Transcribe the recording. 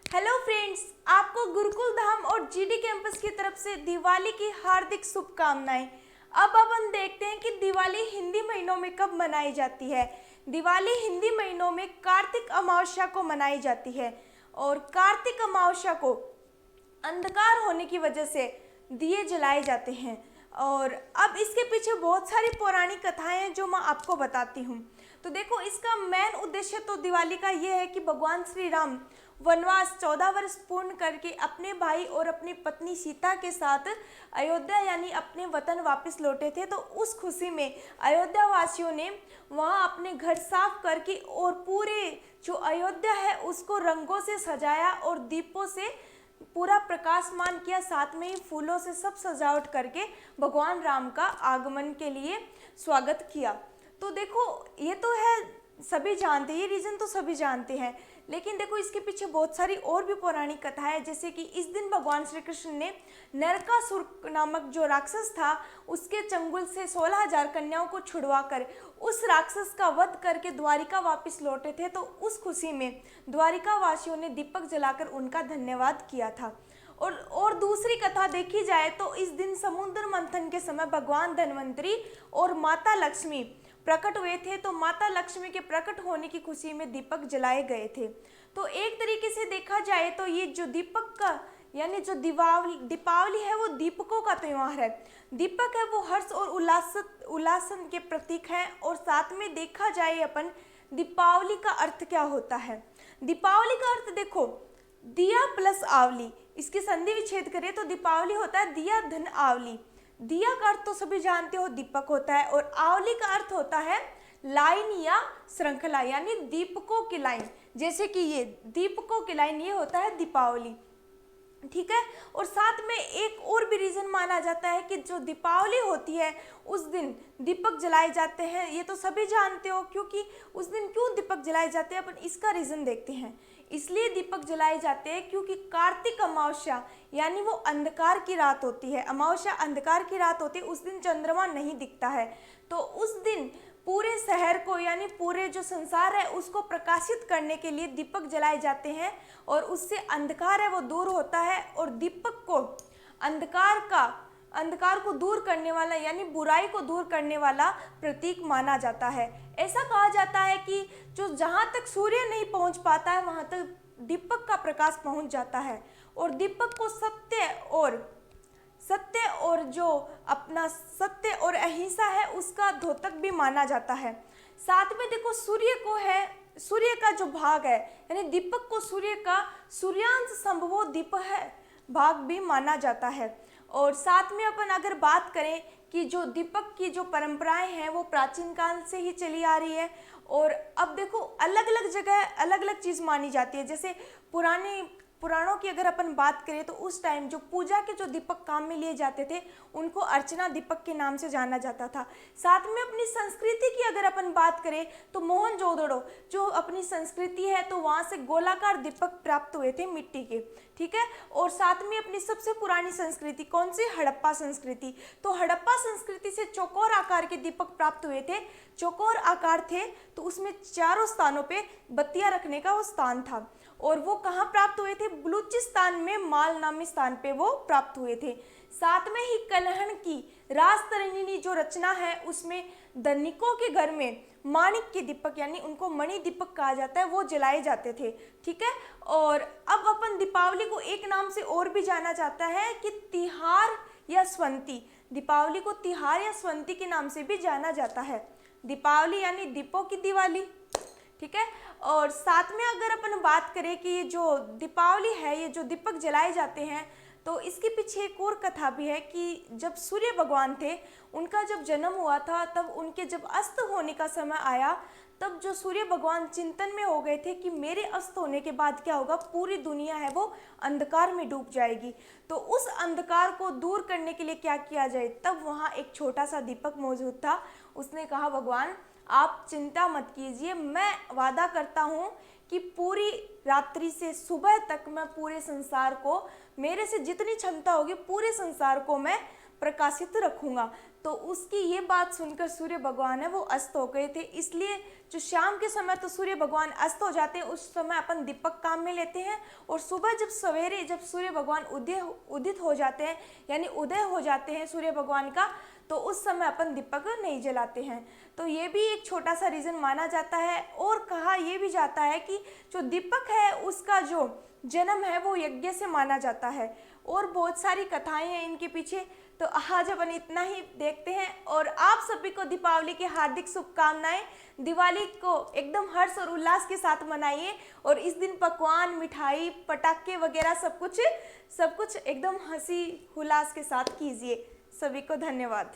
Hello friends, आपको गुरुकुल धाम और GD campus की तरफ से दिवाली की हार्दिक शुभकामनाएं। अब अपन देखते हैं कि दिवाली हिंदी महीनों में कब मनाई जाती है। दिवाली हिंदी महीनों में कार्तिक अमावस्या को मनाई जाती है और कार्तिक अमावस्या को अंधकार होने की वजह से दिए जलाए जाते हैं। और अब इसके पीछे बहुत सारी पौराणिक कथाएं हैं जो मैं आपको बताती हूँ। तो देखो, इसका मेन उद्देश्य तो दिवाली का ये है कि भगवान श्री राम वनवास 14 वर्ष पूर्ण करके अपने भाई और अपनी पत्नी सीता के साथ अयोध्या यानी अपने वतन वापस लौटे थे। तो उस खुशी में अयोध्या वासियों ने वहाँ अपने घर साफ करके और पूरे जो अयोध्या है उसको रंगों से सजाया और दीपों से पूरा प्रकाशमान किया, साथ में ही फूलों से सब सजावट करके भगवान राम का आगमन के लिए स्वागत किया। तो देखो, ये तो है, सभी जानते हैं, ये रीज़न तो सभी जानते हैं। लेकिन देखो, इसके पीछे बहुत सारी और भी पौराणिक कथा है। जैसे कि इस दिन भगवान श्री कृष्ण ने नरकासुर नामक जो राक्षस था उसके चंगुल से 16,000 कन्याओं को छुड़वा कर उस राक्षस का वध करके द्वारिका वापस लौटे थे। तो उस खुशी में द्वारिका वासियों ने दीपक जलाकर उनका धन्यवाद किया था। और दूसरी कथा देखी जाए तो इस दिन समुद्र मंथन के समय भगवान धन्वंतरी और माता लक्ष्मी प्रकट हुए थे। तो माता लक्ष्मी के प्रकट होने की खुशी में दीपक जलाए गए थे। तो एक तरीके से देखा जाए तो ये जो दीपक का यानी जो दीपावली है वो दीपकों का त्यौहार है। दीपक है वो हर्ष और उल्लासन के प्रतीक है। और साथ में देखा जाए अपन दीपावली का अर्थ क्या होता है। दीपावली का अर्थ देखो, दिया प्लस आवली, इसकी संधि विच्छेद करें तो दीपावली होता है दिया धन आवली। दिया का अर्थ तो सभी जानते हो दीपक होता है और आवली का अर्थ होता है लाइन या श्रृंखला यानी दीपकों की लाइन। जैसे कि ये दीपकों की लाइन, ये होता है दीपावली, ठीक है। और साथ में एक और भी रीज़न माना जाता है कि जो दीपावली होती है उस दिन दीपक जलाए जाते हैं। ये तो सभी जानते हो, क्योंकि उस दिन क्यों दीपक जलाए जाते हैं अपन इसका रीज़न देखते हैं। इसलिए दीपक जलाए जाते हैं क्योंकि कार्तिक अमावस्या यानी वो अंधकार की रात होती है। अमावस्या अंधकार की रात होती है, उस दिन चंद्रमा नहीं दिखता है। तो उस दिन पूरे शहर को यानी पूरे जो संसार है उसको प्रकाशित करने के लिए दीपक जलाए जाते हैं और उससे अंधकार है वो दूर होता है। और दीपक को अंधकार को दूर करने वाला यानी बुराई को दूर करने वाला प्रतीक माना जाता है। ऐसा कहा जाता है कि जो जहाँ तक सूर्य नहीं पहुँच पाता है वहाँ तक दीपक का प्रकाश पहुँच जाता है। और दीपक को सत्य और जो अपना सत्य और अहिंसा है उसका द्योतक भी माना जाता है। साथ में देखो, सूर्य का जो भाग है यानी दीपक को सूर्य का सूर्यांश संभवो दीप है भाग भी माना जाता है। और साथ में अपन अगर बात करें कि जो दीपक की जो परंपराएं हैं वो प्राचीन काल से ही चली आ रही है। और अब देखो, अलग अलग जगह अलग अलग चीज़ मानी जाती है। जैसे पुराणों की अगर अपन बात करें तो उस टाइम जो पूजा के जो दीपक काम में लिए जाते थे उनको अर्चना दीपक के नाम से जाना जाता था। साथ में अपनी संस्कृति की अगर अपन बात करें तो मोहनजोदड़ो जो अपनी संस्कृति है तो वहाँ से गोलाकार दीपक प्राप्त हुए थे मिट्टी के, ठीक है। और साथ में अपनी सबसे पुरानी संस्कृति कौन सी, हड़प्पा संस्कृति। तो हड़प्पा संस्कृति से चौकोर आकार के दीपक प्राप्त हुए थे। चौकोर आकार थे तो उसमें चारों स्थानों पे बत्तियां रखने का वो स्थान था। और वो कहाँ प्राप्त हुए थे, बलूचिस्तान में माल नामी स्थान पे वो प्राप्त हुए थे। साथ में ही कलहन की राजतरंगिणी जो रचना है उसमें धनिकों के घर में माणिक के दीपक यानी उनको मणि दीपक कहा जाता है वो जलाए जाते थे, ठीक है। और अब अपन दीपावली को एक नाम से और भी जाना जाता है कि तिहार या स्वंती। दीपावली को तिहार या स्वंती के नाम से भी जाना जाता है। दीपावली यानी दीपों की दिवाली, ठीक है। और साथ में अगर अपन बात करें कि ये जो दीपावली है, ये जो दीपक जलाए जाते हैं, तो इसके पीछे एक और कथा भी है कि जब सूर्य भगवान थे उनका जब जन्म हुआ था तब उनके जब अस्त होने का समय आया तब जो सूर्य भगवान चिंतन में हो गए थे कि मेरे अस्त होने के बाद क्या होगा, पूरी दुनिया है वो अंधकार में डूब जाएगी। तो उस अंधकार को दूर करने के लिए क्या किया जाए, तब वहाँ एक छोटा सा दीपक मौजूद था। उसने कहा, भगवान आप चिंता मत कीजिए, मैं वादा करता हूँ कि पूरी रात्रि से सुबह तक मैं पूरे संसार को, मेरे से जितनी क्षमता होगी पूरे संसार को मैं प्रकाशित रखूंगा। तो उसकी ये बात सुनकर सूर्य भगवान है वो अस्त हो गए थे। इसलिए जो शाम के समय तो सूर्य भगवान अस्त हो जाते हैं, उस समय अपन दीपक काम में लेते हैं, और सुबह जब सवेरे जब सूर्य भगवान उदित हो जाते हैं, यानी उदय हो जाते हैं सूर्य भगवान का, तो उस समय अपन दीपक नहीं जलाते हैं। तो ये भी एक छोटा सा रीज़न माना जाता है। और कहा ये भी जाता है कि जो दीपक है उसका जो जन्म है वो यज्ञ से माना जाता है। और बहुत सारी कथाएं हैं इनके पीछे। तो आज अपन इतना ही देखते हैं, और आप सभी को दीपावली की हार्दिक शुभकामनाएं। दिवाली को एकदम हर्ष और उल्लास के साथ मनाइए, और इस दिन पकवान, मिठाई, पटाखे वगैरह सब कुछ एकदम हंसी उल्लास के साथ कीजिए। सभी को धन्यवाद।